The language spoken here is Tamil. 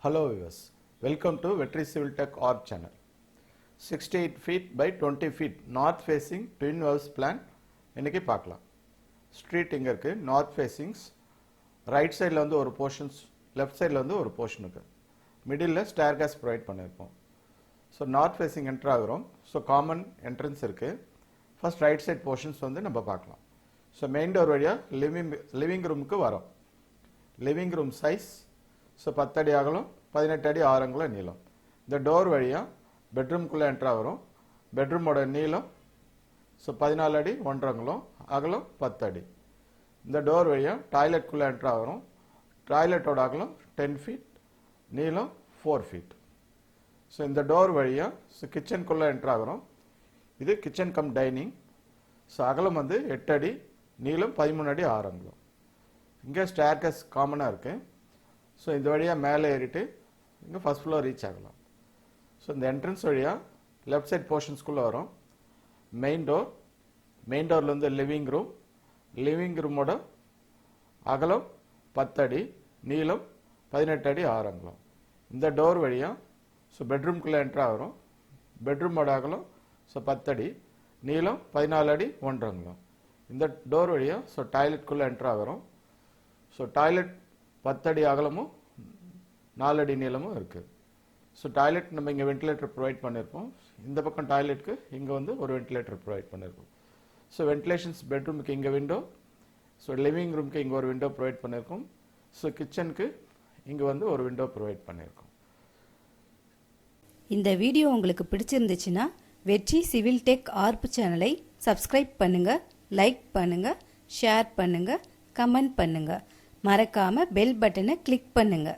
Hello viewers, welcome to Vetri Civil Tech Org channel. 68 feet by 20 feet north facing twin house plan இன்னைக்கு பார்க்கலாம். ஸ்ட்ரீட் இங்க இருக்கு, north facings, ரைட் சைடில் வந்து ஒரு போர்ஷன்ஸ், லெஃப்ட் சைடில் வந்து ஒரு போர்ஷன் இருக்கு, மிடில் ஸ்டேர் கேஸ் ப்ரொவைட் பண்ணியிருப்போம். ஸோ நார்த் ஃபேஸிங் என்ட்ரு ஆகிறோம். ஸோ காமன் என்ட்ரன்ஸ் இருக்கு. ஃபர்ஸ்ட் ரைட் சைட் போர்ஷன்ஸ் வந்து நம்ம பார்க்கலாம். ஸோ மெயின் டோர் வழியாக லிவிங் ரூமுக்கு வரோம். லிவிங் ரூம் சைஸ் ஸோ 10 அடி அகலம், 18 அடி ஆரங்குல நீளம். இந்த டோர் வழியாக பெட்ரூம்குள்ளே என்ட்ரு ஆகிறோம். பெட்ரூமோட நீளம் ஸோ 14 அடி 1 அங்குலம், அகலம் 10 அடி. இந்த டோர் வழியாக டாய்லெட்குள்ளே என்ட்ரு ஆகிறோம். டாய்லெட்டோட அகலம் 10 ஃபீட், நீளம் 4 ஃபீட். ஸோ இந்த டோர் வழியாக ஸோ கிச்சனுக்குள்ளே என்ட்ரு ஆகிறோம். இது கிச்சன் கம் டைனிங். ஸோ அகலம் வந்து 8 அடி, நீளம் 13 அடி 6 அங்குலம். இங்கே ஸ்டேர் கேஸ் காமனாக இருக்குது. ஸோ இந்த வழியாக மேலே ஏறிட்டு இங்கே ஃபர்ஸ்ட் ஃப்ளோர் ரீச் ஆகலாம். ஸோ இந்த என்ட்ரன்ஸ் வழியாக லெஃப்ட் சைட் போர்ஷன்ஸ்குள்ளே வரும். மெயின் டோர்லேருந்து லிவிங் ரூமோட அகலம் 10 அடி, நீளம் 18 அடி 6 அங்குலம். இந்த டோர் வழியாக ஸோ பெட்ரூம்குள்ளே என்ட்ரு ஆகிறோம். பெட்ரூமோட அகலம் ஸோ 10 அடி, நீளம் 14 அடி 1 அங்குலம். இந்த டோர் வழியாக ஸோ டாய்லெட்குள்ளே என்ட்ரு ஆகிறோம். ஸோ டாய்லெட் 10 அடி அகலமும் 4 அடி நீளமும் இருக்குது. ஸோ டாய்லெட் நம்ம இங்கே வென்டிலேட்டர் ப்ரொவைட் பண்ணியிருப்போம். இந்த பக்கம் டாய்லெட்டுக்கு இங்கே வந்து ஒரு வென்டிலேட்டர் ப்ரொவைட் பண்ணியிருக்கோம். ஸோ வென்டிலேஷன்ஸ் பெட்ரூமுக்கு இங்கே விண்டோ, ஸோ லிவிங் ரூமுக்கு இங்கே ஒரு விண்டோ ப்ரொவைட் பண்ணியிருக்கோம். ஸோ கிச்சனுக்கு இங்கே வந்து ஒரு விண்டோ ப்ரொவைட் பண்ணியிருக்கோம். இந்த வீடியோ உங்களுக்கு பிடிச்சிருந்துச்சுன்னா வெற்றி சிவில் டெக் ஆர்ப் சேனலை சப்ஸ்கிரைப் பண்ணுங்க, லைக் பண்ணுங்க, ஷேர் பண்ணுங்க, கமெண்ட் பண்ணுங்க. மறக்காம பெல் பட்டனை கிளிக் பண்ணுங்க.